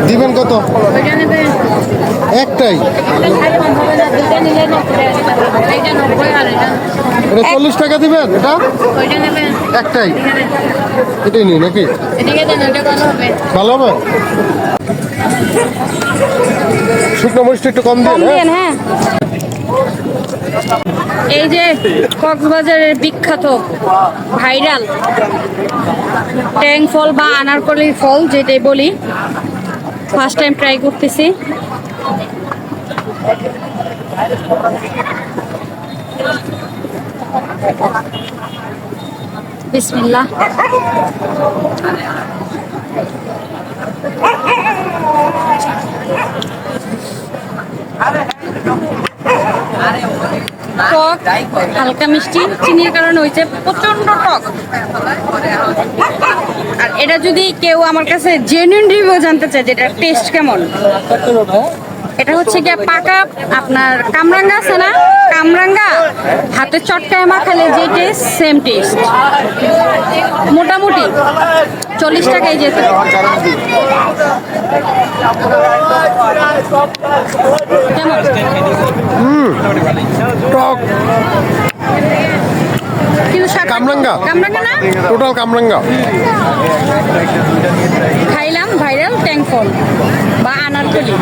দিবেন কত? একটাই? এটা 40 টাকা দিবেন? এটা একটাই? এটাই নিই নাকি? ভালো হবে? শুকনো মরিচটা একটু কম দিন। হ্যাঁ, এই যে কক্সবাজারের বিখ্যাত ভাইরাল ট্যাং ফল বা আনারকলি ফল যেটাই বলি, ফার্স্ট টাইম ট্রাই করতেছি। বিসমিল্লাহ। টক, হালকা মিষ্টি, চিনির কারণে হয়েছে প্রচন্ড টক। আর এটা যদি কেউ আমার কাছে জেনুইন রিভিউ জানতে চায় যে এটার টেস্ট কেমন, এটা হচ্ছে গিয়ে পাকা আপনার কামরাঙ্গা আছে না, কামরাঙ্গা হাতে চটকায় মাখালে যে টেস্ট সেম টেস্ট। মোটামুটি 40 টাকায় যেত। কেমন? টক কিন্তু কামরাঙ্গা, কামরাঙ্গা না, টোটাল কামরাঙ্গা। খাইলাম ভাইরাল ট্যাং ফল বা আনারকলি।